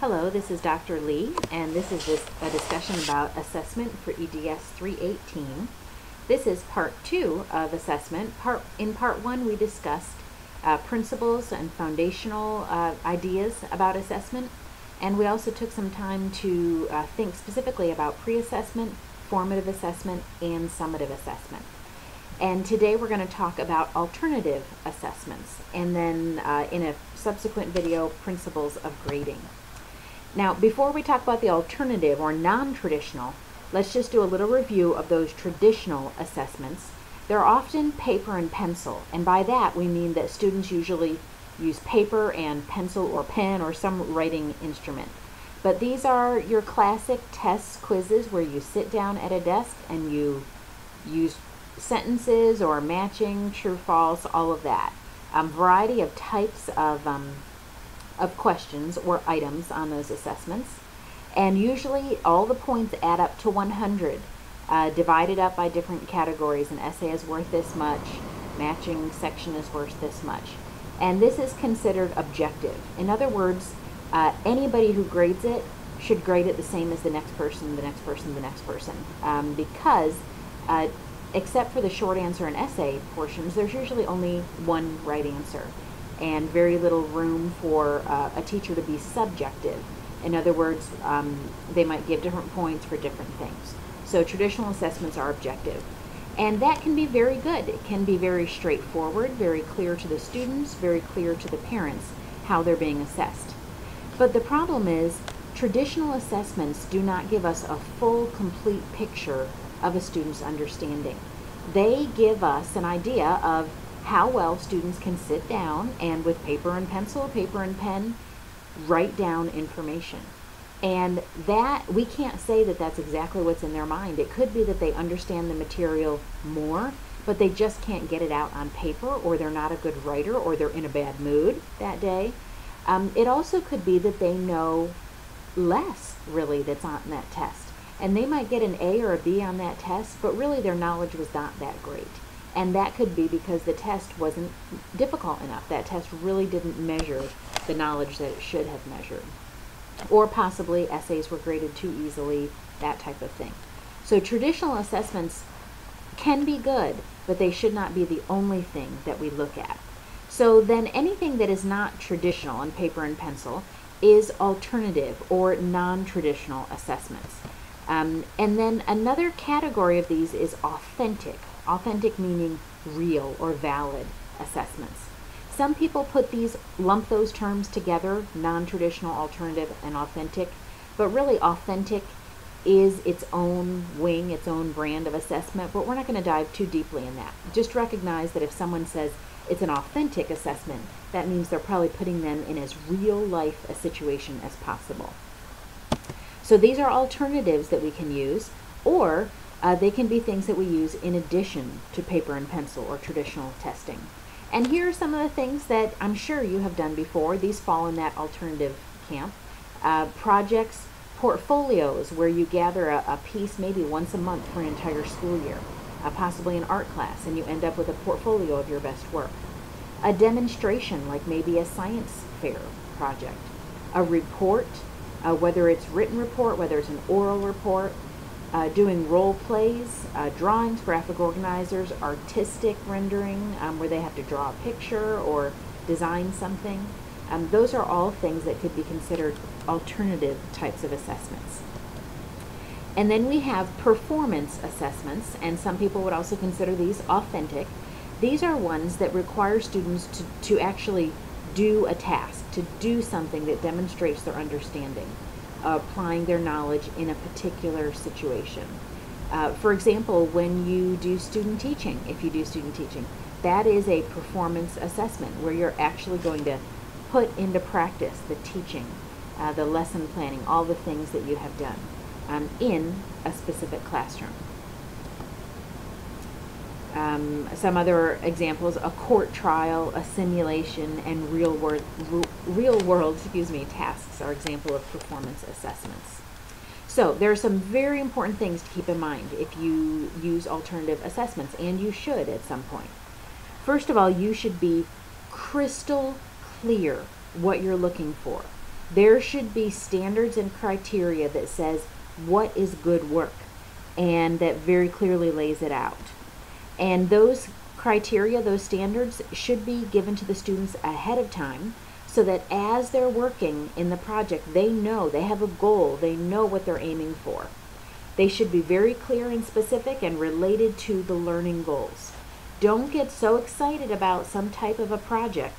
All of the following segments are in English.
Hello, this is Dr. Lee, and this is a discussion about assessment for EDS 318. This is part 2 of assessment. In part 1, we discussed principles and foundational ideas about assessment, and we also took some time to think specifically about pre-assessment, formative assessment, and summative assessment. And today we're going to talk about alternative assessments, and then in a subsequent video, principles of grading. Now, before we talk about the alternative or non-traditional, let's just do a little review of those traditional assessments. They're often paper and pencil, and by that we mean that students usually use paper and pencil or pen or some writing instrument. But these are your classic tests, quizzes, where you sit down at a desk and you use sentences or matching, true, false, all of that. Variety of types of questions or items on those assessments, and usually all the points add up to 100, divided up by different categories. An essay is worth this much, matching section is worth this much, and this is considered objective. In other words, anybody who grades it should grade it the same as the next person, the next person, the next person, because except for the short answer and essay portions, there's usually only one right answer, and very little room for a teacher to be subjective. In other words, they might give different points for different things. So traditional assessments are objective. And that can be very good. It can be very straightforward, very clear to the students, very clear to the parents how they're being assessed. But the problem is, traditional assessments do not give us a full, complete picture of a student's understanding. They give us an idea of how well students can sit down and with paper and pencil, paper and pen, write down information. And that, we can't say that that's exactly what's in their mind. It could be that they understand the material more, but they just can't get it out on paper, or they're not a good writer, or they're in a bad mood that day. It also could be that they know less, really, that's on that test. And they might get an A or a B on that test, but really their knowledge was not that great. And that could be because the test wasn't difficult enough. That test really didn't measure the knowledge that it should have measured. Or possibly essays were graded too easily, that type of thing. So traditional assessments can be good, but they should not be the only thing that we look at. So then anything that is not traditional on paper and pencil is alternative or non-traditional assessments. And then another category of these is authentic. Authentic meaning real or valid assessments. Some people lump those terms together, non-traditional, alternative, and authentic, but really authentic is its own wing, its own brand of assessment, but we're not going to dive too deeply in that. Just recognize that if someone says it's an authentic assessment, that means they're probably putting them in as real life a situation as possible. So these are alternatives that we can use, or they can be things that we use in addition to paper and pencil or traditional testing. And here are some of the things that I'm sure you have done before. These fall in that alternative camp. Projects, portfolios, where you gather a piece maybe once a month for an entire school year, possibly an art class, and you end up with a portfolio of your best work. A demonstration, like maybe a science fair project. A report, whether it's written report, whether it's an oral report, doing role plays, drawings, graphic organizers, artistic rendering, where they have to draw a picture or design something. Those are all things that could be considered alternative types of assessments. And then we have performance assessments, and some people would also consider these authentic. These are ones that require students to actually do a task, to do something that demonstrates their understanding, applying their knowledge in a particular situation. For example, when you do student teaching, if you do student teaching, that is a performance assessment where you're actually going to put into practice the teaching, the lesson planning, all the things that you have done in a specific classroom. Some other examples: a court trial, a simulation, and real world tasks are example of performance assessments. So there are some very important things to keep in mind if you use alternative assessments, and you should at some point. First of all, you should be crystal clear what you're looking for. There should be standards and criteria that says what is good work, and that very clearly lays it out. And those criteria, those standards, should be given to the students ahead of time so that as they're working in the project, they know, they have a goal, they know what they're aiming for. They should be very clear and specific and related to the learning goals. Don't get so excited about some type of a project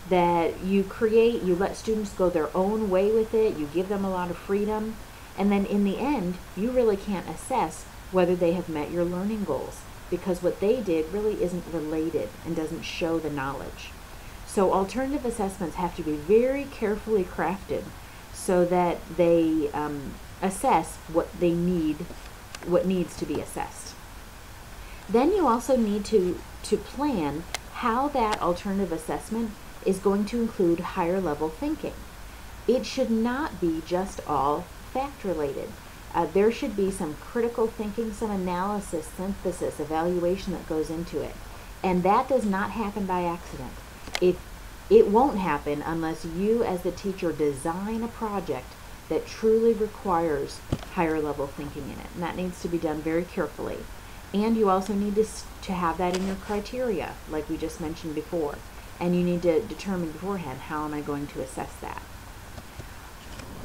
that you create, you let students go their own way with it, you give them a lot of freedom, and then in the end, you really can't assess whether they have met your learning goals, because what they did really isn't related and doesn't show the knowledge. So alternative assessments have to be very carefully crafted so that they assess what they need, what needs to be assessed. Then you also need to plan how that alternative assessment is going to include higher level thinking. It should not be just all fact related. There should be some critical thinking, some analysis, synthesis, evaluation that goes into it. And that does not happen by accident. It won't happen unless you as the teacher design a project that truly requires higher level thinking in it. And that needs to be done very carefully. And you also need to have that in your criteria, like we just mentioned before. And you need to determine beforehand, how am I going to assess that?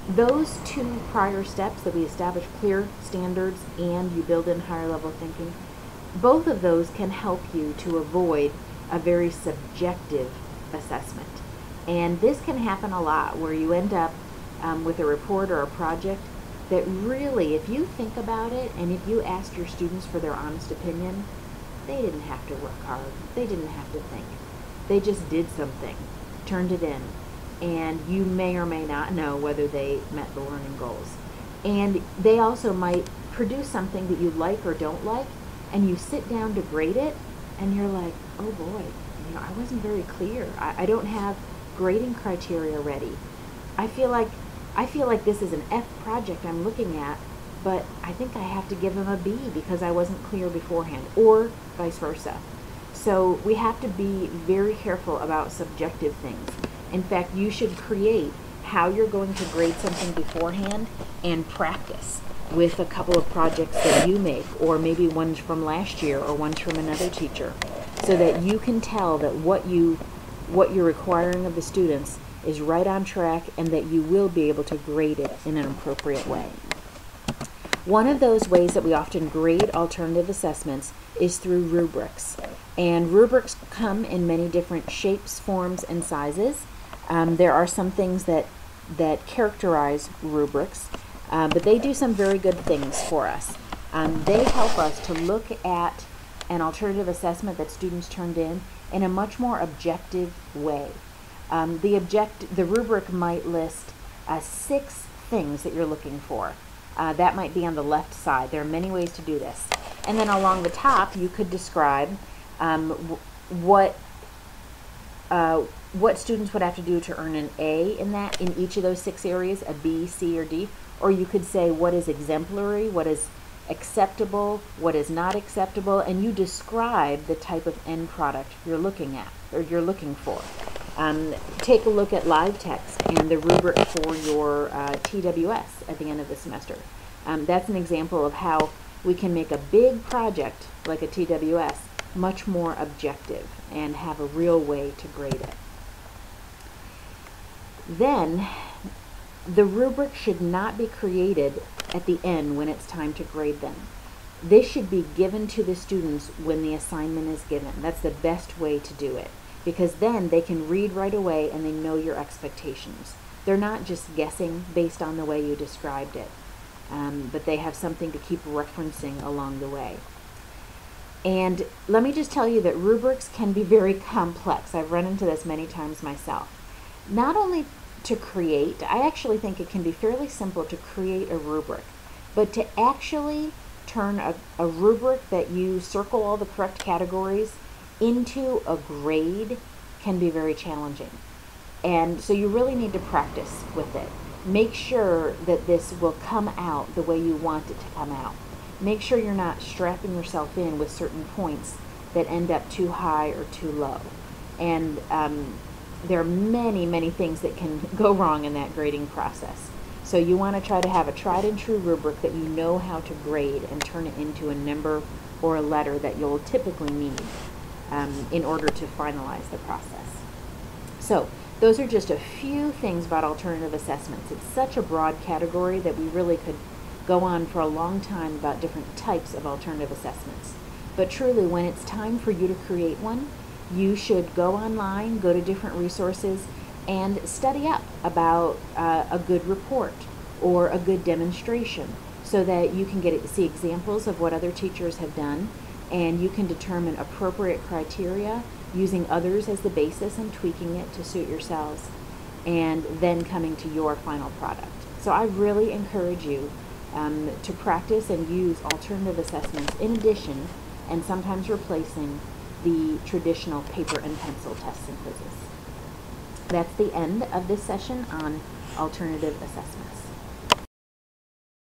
Those two prior steps, that we establish clear standards and you build in higher level thinking, both of those can help you to avoid a very subjective assessment. And this can happen a lot, where you end up with a report or a project that really, if you think about it and if you asked your students for their honest opinion, they didn't have to work hard. They didn't have to think. They just did something, turned it in, and you may or may not know whether they met the learning goals. And they also might produce something that you like or don't like, and you sit down to grade it, and you're like, oh boy, I wasn't very clear. I don't have grading criteria ready. I feel like this is an F project I'm looking at, but I think I have to give them a B because I wasn't clear beforehand, or vice versa. So we have to be very careful about subjective things. In fact, you should create how you're going to grade something beforehand and practice with a couple of projects that you make, or maybe ones from last year or ones from another teacher, so that you can tell that what you're requiring of the students is right on track and that you will be able to grade it in an appropriate way. One of those ways that we often grade alternative assessments is through rubrics. And rubrics come in many different shapes, forms, and sizes. There are some things that characterize rubrics, but they do some very good things for us. They help us to look at an alternative assessment that students turned in a much more objective way. The rubric might list 6 things that you're looking for. That might be on the left side. There are many ways to do this. And then along the top, you could describe what students would have to do to earn an A in each of those 6 areas, a B, C, or D. Or you could say what is exemplary, what is acceptable, what is not acceptable, and you describe the type of end product you're looking at, or you're looking for. Take a look at live text and the rubric for your TWS at the end of the semester. That's an example of how we can make a big project like a TWS much more objective and have a real way to grade it. Then, the rubric should not be created at the end when it's time to grade them. This should be given to the students when the assignment is given. That's the best way to do it, because then they can read right away and they know your expectations. They're not just guessing based on the way you described it, but they have something to keep referencing along the way. And let me just tell you that rubrics can be very complex. I've run into this many times myself. Not only to create, I actually think it can be fairly simple to create a rubric, but to actually turn a rubric that you circle all the correct categories into a grade can be very challenging. And so you really need to practice with it. Make sure that this will come out the way you want it to come out. Make sure you're not strapping yourself in with certain points that end up too high or too low. And there are many, many things that can go wrong in that grading process. So you want to try to have a tried and true rubric that you know how to grade and turn it into a number or a letter that you'll typically need in order to finalize the process. So those are just a few things about alternative assessments. It's such a broad category that we really could go on for a long time about different types of alternative assessments. But truly, when it's time for you to create one, you should go online, go to different resources, and study up about a good report or a good demonstration so that you can see examples of what other teachers have done, and you can determine appropriate criteria using others as the basis and tweaking it to suit yourselves, and then coming to your final product. So I really encourage you to practice and use alternative assessments in addition and sometimes replacing the traditional paper and pencil tests and quizzes. That's the end of this session on alternative assessments.